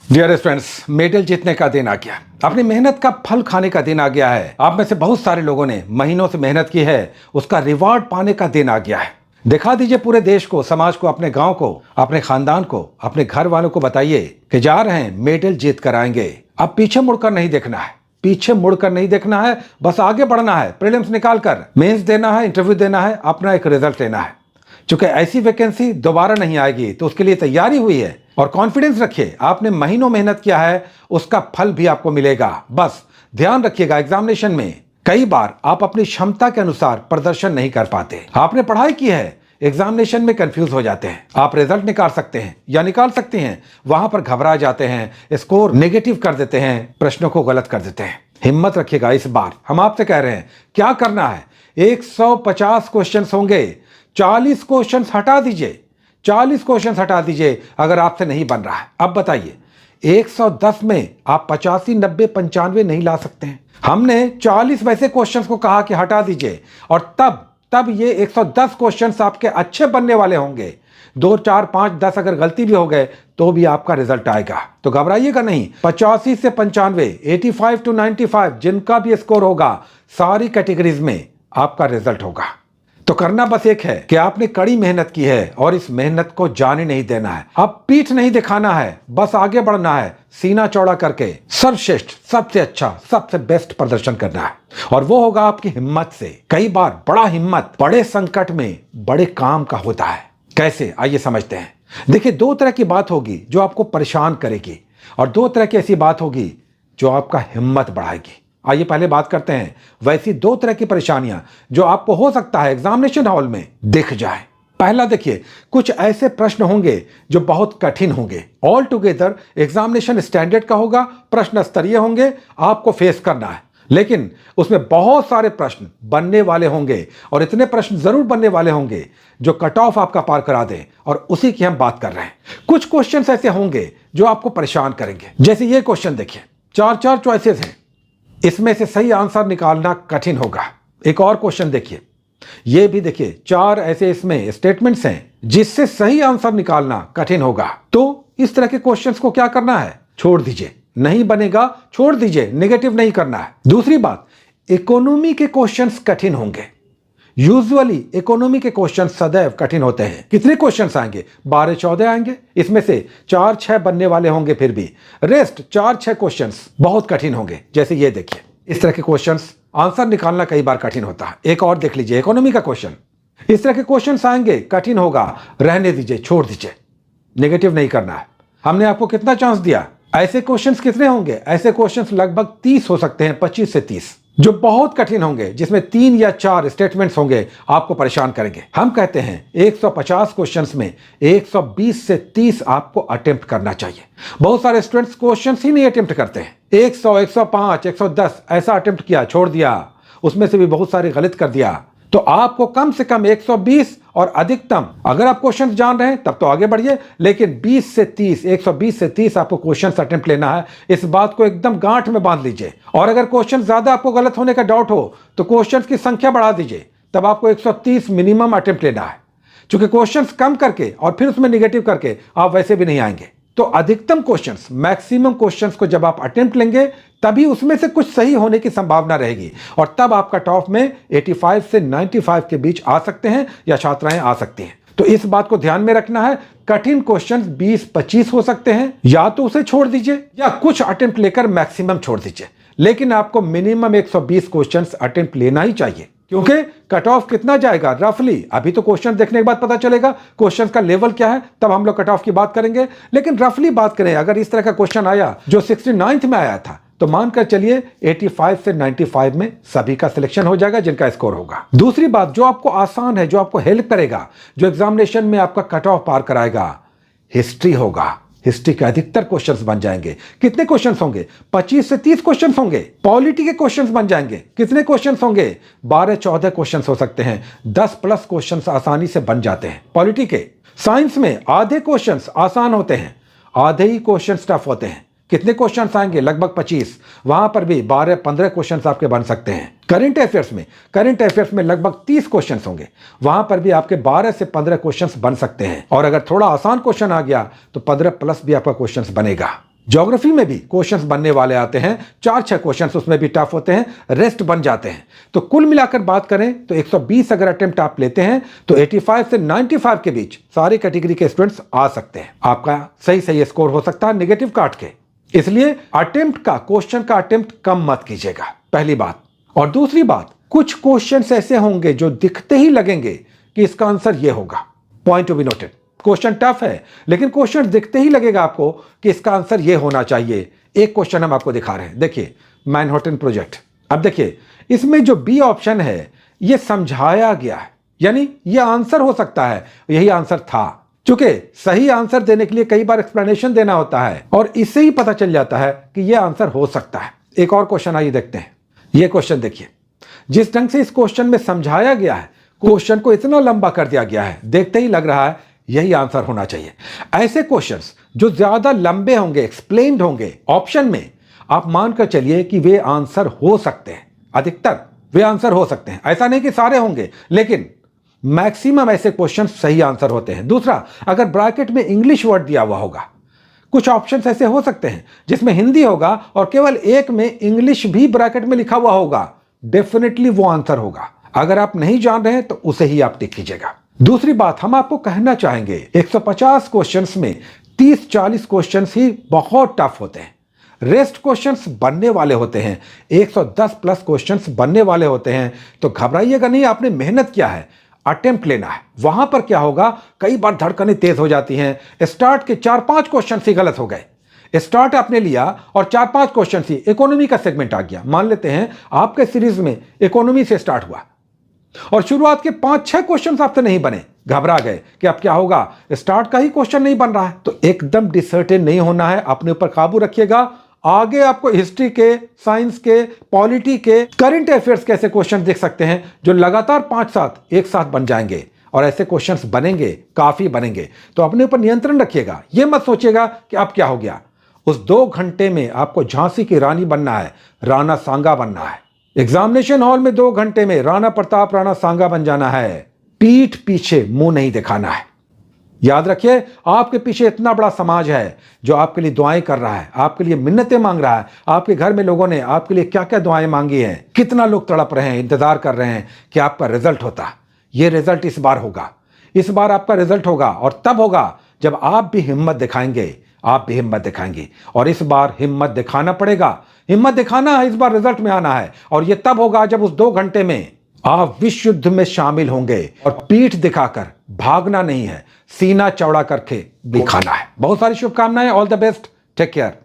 Dear friends, medal जीतने का दिन आ गया। अपनी मेहनत का फल खाने का दिन आ गया है। आप में से बहुत सारे लोगों ने महीनों से मेहनत की है, उसका रिवॉर्ड पाने का दिन आ गया है। दिखा दीजिए पूरे देश को, समाज को, अपने गांव को, अपने खानदान को, अपने घर वालों को बताइए कि जा रहे हैं, मेडल जीत कर आएंगे। अब पीछे मुड़कर नहीं देखना है, पीछे मुड़कर नहीं देखना है, बस आगे बढ़ना है। प्रीलिम्स निकाल कर मेंस देना है, इंटरव्यू देना है, अपना एक रिजल्ट लेना है। चूंकि ऐसी वैकेंसी दोबारा नहीं आएगी, तो उसके लिए तैयारी हुई है और कॉन्फिडेंस रखिए। आपने महीनों मेहनत किया है, उसका फल भी आपको मिलेगा। बस ध्यान रखिएगा, एग्जामिनेशन में कई बार आप अपनी क्षमता के अनुसार प्रदर्शन नहीं कर पाते। आपने पढ़ाई की है, एग्जामिनेशन में कंफ्यूज हो जाते हैं। आप रिजल्ट निकाल सकते हैं या निकाल सकती हैं, वहां पर घबरा जाते हैं, स्कोर नेगेटिव कर देते हैं, प्रश्नों को गलत कर देते हैं। हिम्मत रखिएगा। इस बार हम आपसे कह रहे हैं, क्या करना है। 150 क्वेश्चन होंगे, 40 क्वेश्चन हटा दीजिए, 40 क्वेश्चन हटा दीजिए अगर आपसे नहीं बन रहा है। अब बताइए, 110 में आप 85, 90, 95 नहीं ला सकते हैं। हमने 40 वैसे क्वेश्चंस को कहा कि हटा दीजिए, और तब ये 110 क्वेश्चंस आपके अच्छे बनने वाले होंगे। 2, 4, 5, 10 अगर गलती भी हो गए तो भी आपका रिजल्ट आएगा। तो घबराइएगा नहीं। 85 से 95, 85 to 95 जिनका भी स्कोर होगा, सारी कैटेगरीज में आपका रिजल्ट होगा। तो करना बस एक है कि आपने कड़ी मेहनत की है और इस मेहनत को जाने नहीं देना है। अब पीठ नहीं दिखाना है, बस आगे बढ़ना है, सीना चौड़ा करके सर्वश्रेष्ठ, सबसे अच्छा, सबसे बेस्ट प्रदर्शन करना है। और वो होगा आपकी हिम्मत से। कई बार बड़ा हिम्मत बड़े संकट में बड़े काम का होता है। कैसे, आइए समझते हैं। देखिए, 2 तरह की बात होगी जो आपको परेशान करेगी, और 2 तरह की ऐसी बात होगी जो आपका हिम्मत बढ़ाएगी। आइए पहले बात करते हैं वैसी 2 तरह की परेशानियां जो आपको हो सकता है एग्जामिनेशन हॉल में दिख जाए। पहला देखिए, कुछ ऐसे प्रश्न होंगे जो बहुत कठिन होंगे। ऑल टुगेदर एग्जामिनेशन स्टैंडर्ड का होगा, प्रश्न स्तरीय होंगे, आपको फेस करना है। लेकिन उसमें बहुत सारे प्रश्न बनने वाले होंगे, और इतने प्रश्न जरूर बनने वाले होंगे जो कट ऑफ आपका पार करा दें, और उसी की हम बात कर रहे हैं। कुछ क्वेश्चन ऐसे होंगे जो आपको परेशान करेंगे। जैसे ये क्वेश्चन देखिए, 4 चॉइसेस हैं, इसमें से सही आंसर निकालना कठिन होगा। एक और क्वेश्चन देखिए, ये भी देखिए, 4 ऐसे इसमें स्टेटमेंट्स हैं जिससे सही आंसर निकालना कठिन होगा। तो इस तरह के क्वेश्चंस को क्या करना है, छोड़ दीजिए। नहीं बनेगा, छोड़ दीजिए, नेगेटिव नहीं करना है। दूसरी बात, इकोनॉमी के क्वेश्चंस कठिन होंगे। यूजुअली इकोनॉमी के क्वेश्चन सदैव कठिन होते हैं। कितने क्वेश्चंस आएंगे? 12-14 आएंगे। इसमें से 4-6 बनने वाले होंगे, फिर भी रेस्ट 4-6 क्वेश्चंस बहुत कठिन होंगे। जैसे ये देखिए, इस तरह के क्वेश्चंस आंसर निकालना कई बार कठिन होता है। एक और देख लीजिए, इकोनॉमी का क्वेश्चन। इस तरह के क्वेश्चंस आएंगे, कठिन होगा, रहने दीजिए, छोड़ दीजिए, नेगेटिव नहीं करना है। हमने आपको कितना चांस दिया? ऐसे क्वेश्चंस कितने होंगे? ऐसे क्वेश्चंस लगभग 30 हो सकते हैं, 25 से 30, जो बहुत कठिन होंगे, जिसमें 3 या 4 स्टेटमेंट्स होंगे, आपको परेशान करेंगे। हम कहते हैं 150 क्वेश्चंस में 120 से 30 आपको अटेम्प्ट करना चाहिए। बहुत सारे स्टूडेंट्स क्वेश्चंस ही नहीं अटेम्प्ट करते हैं। 100, 105, 110 ऐसा अटेम्प्ट किया, छोड़ दिया, उसमें से भी बहुत सारे गलत कर दिया। तो आपको कम से कम 120 और अधिकतम, अगर आप क्वेश्चन जान रहे हैं तब तो आगे बढ़िए, लेकिन 20 से 30, 120 से 30 आपको क्वेश्चन अटेम्प्ट लेना है। इस बात को एकदम गांठ में बांध लीजिए। और अगर क्वेश्चन ज्यादा आपको गलत होने का डाउट हो तो क्वेश्चन की संख्या बढ़ा दीजिए, तब आपको 130 मिनिमम अटेम्प्ट लेना है। क्योंकि क्वेश्चन कम करके और फिर उसमें निगेटिव करके आप वैसे भी नहीं आएंगे। तो अधिकतम क्वेश्चंस, मैक्सिमम क्वेश्चंस को जब आप अटेम्प्ट लेंगे, तभी उसमें से कुछ सही होने की संभावना रहेगी, और तब आप कट ऑफ में 85 से 95 के बीच आ सकते हैं, या छात्राएं आ सकती हैं। तो इस बात को ध्यान में रखना है। कठिन क्वेश्चंस 20-25 हो सकते हैं, या तो उसे छोड़ दीजिए या कुछ अटेम्प्ट लेकर मैक्सिमम छोड़ दीजिए। लेकिन आपको मिनिमम 120 क्वेश्चंस अटेम्प्ट लेना ही चाहिए, क्योंकि कट ऑफ कितना जाएगा रफली, अभी तो क्वेश्चन देखने के बाद पता चलेगा क्वेश्चन का लेवल क्या है, तब हम लोग कट ऑफ की बात करेंगे। लेकिन रफली बात करें, अगर इस तरह का क्वेश्चन आया जो 69th में आया था, तो मानकर चलिए 85 से 95 में सभी का सिलेक्शन हो जाएगा जिनका स्कोर होगा। दूसरी बात, जो आपको आसान है, जो आपको हेल्प करेगा, जो एग्जामिनेशन में आपका कट ऑफ पार कराएगा, हिस्ट्री होगा। हिस्ट्री के अधिकतर क्वेश्चंस बन जाएंगे। कितने क्वेश्चंस होंगे? 25 से 30 क्वेश्चंस होंगे। पॉलिटी के क्वेश्चंस बन जाएंगे। कितने क्वेश्चंस होंगे? 12-14 क्वेश्चंस हो सकते हैं। 10+ क्वेश्चंस आसानी से बन जाते हैं पॉलिटी के। साइंस में आधे क्वेश्चंस आसान होते हैं, आधे ही क्वेश्चंस टफ होते हैं। कितने क्वेश्चंस आएंगे? लगभग 25। वहां पर भी 12-15 क्वेश्चंस आपके बन सकते हैं। करंट अफेयर्स में लगभग 30 क्वेश्चंस होंगे, वहां पर भी आपके 12 से 15 क्वेश्चंस बन सकते हैं। और अगर थोड़ा आसान क्वेश्चन आ गया तो 15+ भी आपका क्वेश्चंस बनेगा। ज्योग्राफी में भी क्वेश्चंस बनने वाले आते हैं, 4-6 क्वेश्चंस उसमें भी टफ होते हैं, रेस्ट बन जाते हैं। तो कुल मिलाकर बात करें तो 120 अगर अटेम्प्ट आप लेते हैं तो 85 से 95 के बीच सारी कैटेगरी के स्टूडेंट्स आ सकते हैं। आपका सही सही स्कोर हो सकता है नेगेटिव काट के। इसलिए अटेम्प्ट का, क्वेश्चन का अटेम्प्ट कम मत कीजिएगा, पहली बात। और दूसरी बात, कुछ क्वेश्चंस ऐसे होंगे जो दिखते ही लगेंगे कि इसका आंसर ये होगा, point to be noted. Question tough है लेकिन क्वेश्चन दिखते ही लगेगा आपको कि इसका आंसर ये होना चाहिए। एक क्वेश्चन हम आपको दिखा रहे हैं, देखिए, मैनहट्टन प्रोजेक्ट। अब देखिए, इसमें जो बी ऑप्शन है ये समझाया गया है, यानी ये आंसर हो सकता है, यही आंसर था। चूंकि सही आंसर देने के लिए कई बार एक्सप्लेनेशन देना होता है और इससे ही पता चल जाता है कि यह आंसर हो सकता है। एक और क्वेश्चन आइए देखते हैं। यह क्वेश्चन देखिए, जिस ढंग से इस क्वेश्चन में समझाया गया है, क्वेश्चन को इतना लंबा कर दिया गया है, देखते ही लग रहा है यही आंसर होना चाहिए। ऐसे क्वेश्चंस जो ज्यादा लंबे होंगे, एक्सप्लेन्ड होंगे ऑप्शन में, आप मानकर चलिए कि वे आंसर हो सकते हैं, अधिकतर वे आंसर हो सकते हैं। ऐसा नहीं कि सारे होंगे, लेकिन मैक्सिमम ऐसे क्वेश्चन सही आंसर होते हैं। दूसरा, अगर ब्रैकेट में इंग्लिश वर्ड दिया हुआ होगा, कुछ ऑप्शंस ऐसे हो सकते हैं जिसमें हिंदी होगा और केवल एक में इंग्लिश भी ब्रैकेट में लिखा हुआ होगा, डेफिनेटली वो आंसर होगा। अगर आप नहीं जान रहे हैं तो उसे ही आप टिक कीजिएगा। दूसरी बात हम आपको कहना चाहेंगे, 150 क्वेश्चंस में 30-40 क्वेश्चंस ही बहुत टफ होते हैं। रेस्ट क्वेश्चंस बनने वाले होते हैं, 110 प्लस क्वेश्चंस बनने वाले होते हैं। तो घबराइएगा नहीं, आपने मेहनत किया है, अटेम्प्ट लेना है। वहां पर क्या होगा, कई बार धड़कनें तेज हो जाती हैं। स्टार्ट के 4-5 क्वेश्चन ही गलत हो गए। स्टार्ट आपने लिया और 4-5 क्वेश्चन ही इकोनॉमी का सेगमेंट आ गया। मान लेते हैं आपके सीरीज में इकोनॉमी से स्टार्ट हुआ और शुरुआत के 5-6 क्वेश्चन आपसे नहीं बने, घबरा गए कि अब क्या होगा, स्टार्ट का ही क्वेश्चन नहीं बन रहा है। तो एकदम डिसर्टेन नहीं होना है, अपने ऊपर काबू रखिएगा। आगे आपको हिस्ट्री के, साइंस के, पॉलिटी के, करंट अफेयर्स के ऐसे क्वेश्चन देख सकते हैं जो लगातार 5-7 एक साथ बन जाएंगे और ऐसे क्वेश्चंस बनेंगे, काफी बनेंगे। तो अपने ऊपर नियंत्रण रखिएगा। यह मत सोचिएगा कि अब क्या हो गया। उस 2 घंटे में आपको झांसी की रानी बनना है, राणा सांगा बनना है। एग्जामिनेशन हॉल में 2 घंटे में राणा प्रताप, राणा सांगा बन जाना है। पीठ पीछे मुंह नहीं दिखाना है। याद रखिए, आपके पीछे इतना बड़ा समाज है जो आपके लिए दुआएं कर रहा है, आपके लिए मिन्नतें मांग रहा है। आपके घर में लोगों ने आपके लिए क्या क्या दुआएं मांगी हैं, कितना लोग तड़प रहे हैं, इंतजार कर रहे हैं कि आपका रिजल्ट होता। यह रिजल्ट इस बार होगा, इस बार आपका रिजल्ट होगा और तब होगा जब आप भी हिम्मत दिखाएंगे, आप भी हिम्मत दिखाएंगे। और इस बार हिम्मत दिखाना पड़ेगा, हिम्मत दिखाना है, इस बार रिजल्ट में आना है। और यह तब होगा जब उस 2 घंटे में आप विश्व युद्ध में शामिल होंगे और पीठ दिखाकर भागना नहीं है, सीना चौड़ा करके दिखाना है। बहुत सारी शुभकामनाएं, all the best, take care.